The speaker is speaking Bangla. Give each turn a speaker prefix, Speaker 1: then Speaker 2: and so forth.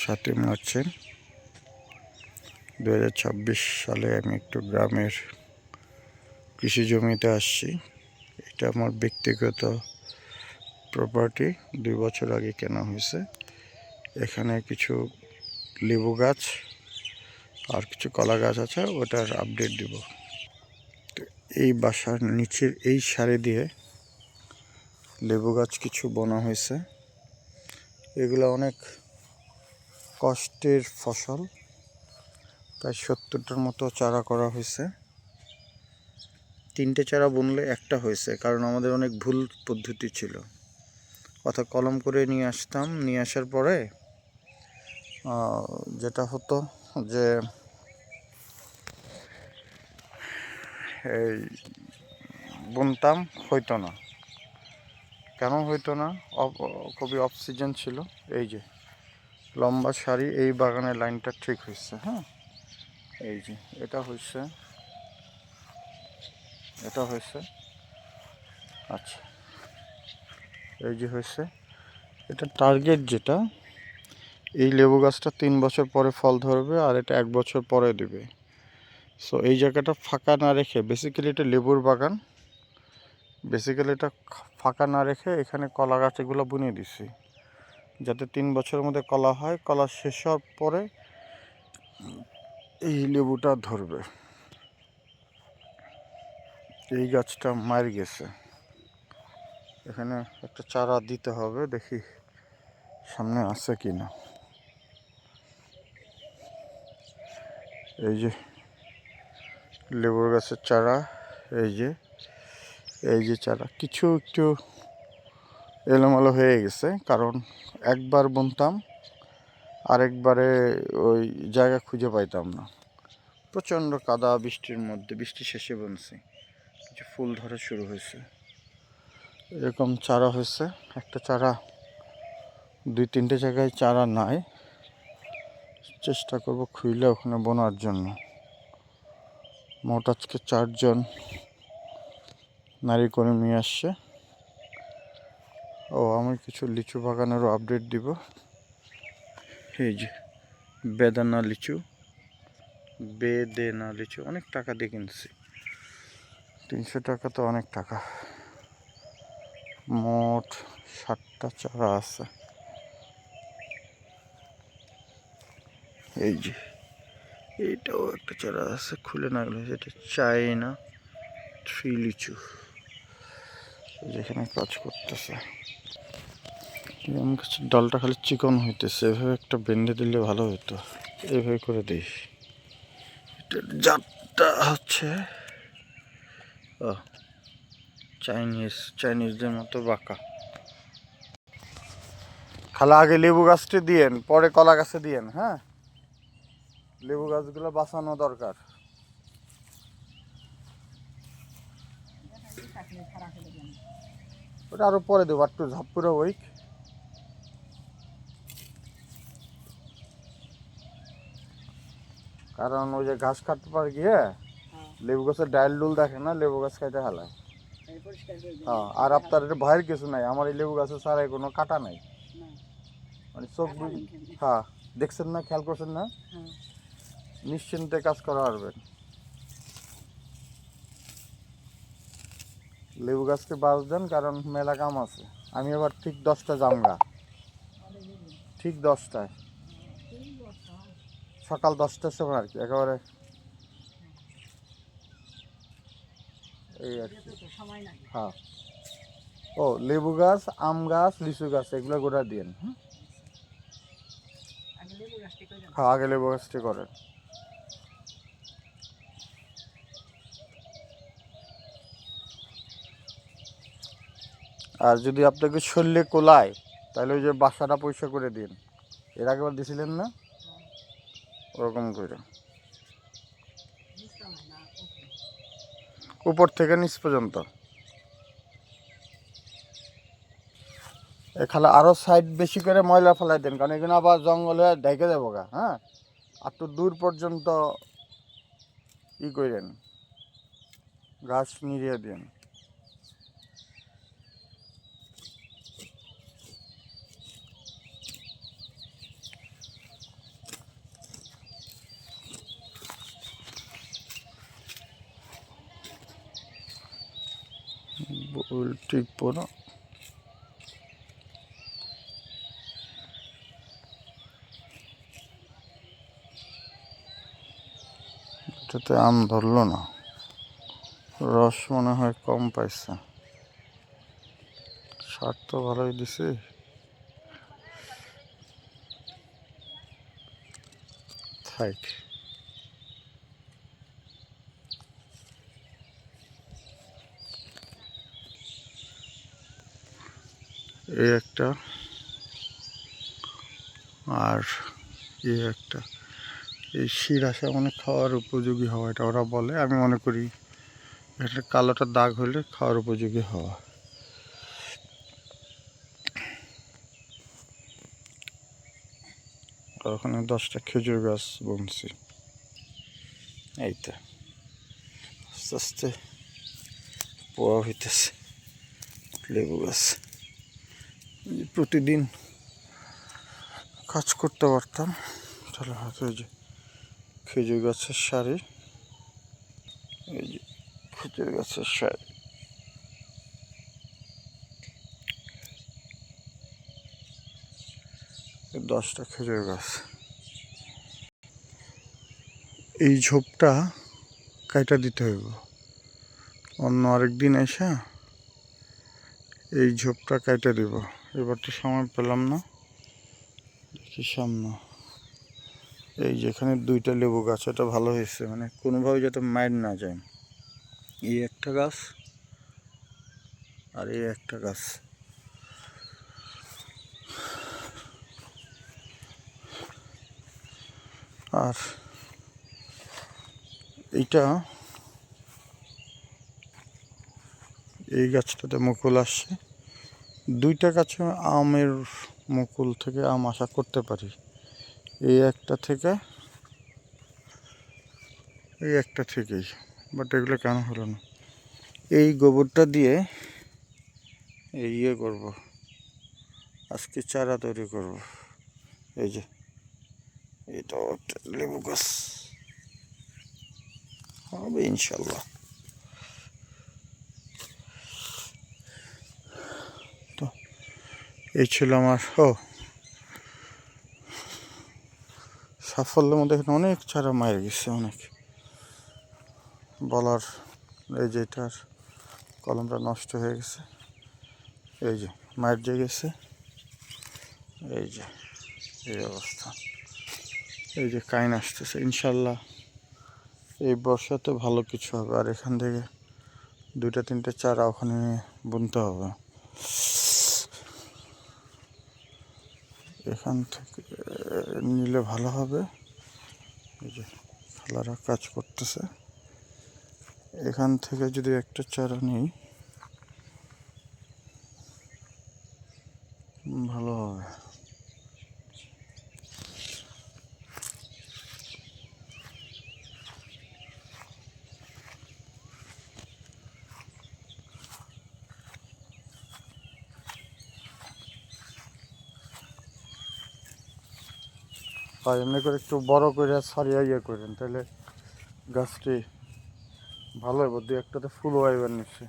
Speaker 1: 7 মার্চের 2026 সালে আমি একটু গ্রামের কৃষি জমিতে আসছি। এটা আমার ব্যক্তিগত প্রপার্টি, 2 বছর আগে কেনা হয়েছে। এখানে কিছু লেবু গাছ আর কিছু কলা গাছ আছে, ওটার আপডেট দিব। তো এই বাসার নিচের এই সারি দিয়ে লেবু গাছ কিছু বোনা হয়েছে। এগুলো অনেক কষ্টের ফসল। প্রায় 70টার মতো চারা করা হয়েছে। 3টে চারা বুনলে একটা হয়েছে, কারণ আমাদের অনেক ভুল পদ্ধতি ছিল। অর্থাৎ কলম করে নিয়ে আসতাম, নিয়ে আসার পরে যেটা হতো যে এই বুনতাম, হইতো না। কেন হইতো না? খুবই অফ সিজন ছিল। এই যে লম্বা সারি, এই বাগানের লাইনটা ঠিক হয়েছে। হ্যাঁ, এই যে এটা হয়েছে, এটা হয়েছে। আচ্ছা, এই যে হয়েছে। এটা টার্গেট যেটা, এই লেবু গাছটা 3 বছর পরে ফল ধরবে, আর এটা 1 বছর পরে দেবে। সো এই জায়গাটা ফাঁকা না রেখে, বেসিক্যালি এটা লেবুর বাগান, এটা ফাঁকা না রেখে এখানে কলা গাছ এগুলো বুনিয়ে দিছি, যাতে 3 বছরের মধ্যে কলা হয়। কলা শেষ হওয়ার পরে এই লেবুটা ধরবে। এই গাছটা মার গেছে, এখানে একটা চারা দিতে হবে, দেখি সামনে আছে কি না। এই যে লেবুর গাছের চারা, এই যে চারা কিছু একটু এলোমেলো হয়ে গেছে, কারণ একবার বুনতাম, আরেকবারে ওই জায়গা খুঁজে পাইতাম না। প্রচণ্ড কাদা, বৃষ্টির মধ্যে, বৃষ্টি শেষে বুনছি। কিছু ফুল ধরা শুরু হয়েছে, এরকম চারা হয়েছে। একটা চারা, 2-3টে জায়গায় চারা নাই। চেষ্টা করব খুইলে ওখানে বোনার জন্য। মোট আজকে 4 জন নারী কর্মী আসছে। আমি কিছু লিচু বাগানেরও আপডেট দিব। এই যে বেদানা লিচু, অনেক টাকা দিয়ে কিনছি। 300 টাকা তো অনেক টাকা। মোট 60টা চারা আছে। এই যে এইটাও একটা চারা আছে, খুলে না গেলে। এটা চায়না 3 লিচু, যেখানে কাজ করতেছে। আমার কাছে ডালটা খালি চিকন হইতেছে, এভাবে একটা বেঁধে দিলে ভালো হতো। এইভাবে করে দিই। এটার জাতটা হচ্ছে চাইনিজদের মতো বাঁকা। খালা আগে লেবু গাছটি দিয়েন, পরে কলা গাছে দিয়েন। হ্যাঁ, লেবু গাছগুলো বাঁচানো দরকার। ওটা আরো পরে দেবো, একটু ঝাপ্পুরে ওই। কারণ ওই যে ঘাস কাটতে পারে গিয়ে লেবু গাছের ডাইল ডুল দেখে না, লেবু গাছ খাইতে হালায়। হ্যাঁ, আর আপনার এটা ভয়ের কিছু নাই, আমার এই লেবু গাছের ছাড়াই কোনো কাটা নাই, মানে চোখ। হ্যাঁ, দেখছেন না, খেয়াল করছেন না? নিশ্চিন্তে কাজ করা পারবেন। লেবু গাছকে বাস দেন, কারণ মেলা কাম আছে। আমি আবার ঠিক 10টা জামগা, ঠিক 10টায়, সকাল 10টার সময় আর কি, একেবারে এই আর কি। হ্যাঁ, লেবু গাছ, আম গাছ, লিচু গাছ এগুলো গোড়া দিন। হ্যাঁ, আগে লেবু গাছটি করেন। আর যদি আপনাকে শরীরে কোলায়, তাহলে ওই যে বাসাটা পয়সা করে দিন। এর আগেবার দিছিলেন না, ওরকম করে উপর থেকে নিচ পর্যন্ত। এখানে আরো সাইড বেশি করে ময়লা ফেলাই দেন, কারণ এখানে আবার জঙ্গলে ঢেকে দেবো গা। হ্যাঁ, আর তো দূর পর্যন্ত করেন, গাছ নিড়িয়ে দেন। ফুল টিপবো না। এটাতে আম ধরলো না, রস মনে হয় কম পাইছে। সার তো ভালোই দিছে। থাক, এই একটা আর এই একটা, এই শির আসা মানে খাওয়ার উপযোগী হওয়া, এটা ওরা বলে। আমি মনে করি এটা কালোটা দাগ হলে খাওয়ার উপযোগী হওয়া। ওখানে 10টা খেজুর গাছ বুনছি। এই তো আস্তে আস্তে পোয়া হইতেছে লেবু গাছ। প্রতিদিন কাজ করতে পারতাম তাহলে হয়তো। এই যে খেজুর গাছের সারি, এই যে খেজুর গাছের সারি, 10টা খেজুর গাছ। এই ঝোপটা কাইটা দিতে হইব অন্য আরেকদিন এসে, এই ঝোপটা কাইটা দিব। এবার তো সময় পেলাম না, দেখি সামনে। এই যেখানে 2টা লেবু গাছ, এটা ভালো হয়েছে, মানে কোনোভাবে যাতে মাইর না যায়। এই একটা গাছ আর এই একটা গাছ। আর এইটা, এই গাছটাতে মুকুল আসছে। 2টা গাছে আমের মুকুল থেকে আম আশা করতে পারি। এই একটা থেকে, এই একটা থেকেই। বাট এগুলো কেন হলো না? এই গোবরটা দিয়ে এই ইয়ে করবো, আজকে চারা তৈরি করব। এই যে এটাও একটা লেবু গাছ, হবে ইনশাল্লাহ। তো এই ছিল আমার সাফল্যের মধ্যে। এখানে অনেক চারা মারা গেছে, অনেক বলার। এই যে এটার কলমটা নষ্ট হয়ে গেছে, এই যে মার যে গেছে, এই যে এই অবস্থা। এই যে কাইন আসতেছে, ইনশাল্লাহ এই বর্ষাতে ভালো কিছু হবে। আর এখান থেকে 2টা 3টা চারা ওখানে বুনতে হবে। এখান থেকে নিলে ভালো হবে। এই যে খালারা কাজ করতেছে, এখান থেকে যদি একটা চারা নিই ভালো হবে। আর এমনি করে একটু বড় করে ছাড়িয়ে ইয়ে করেন, তাহলে গাছটি ভালো হবে। 2-একটাতে ফুলও আইবার নিচ্ছে।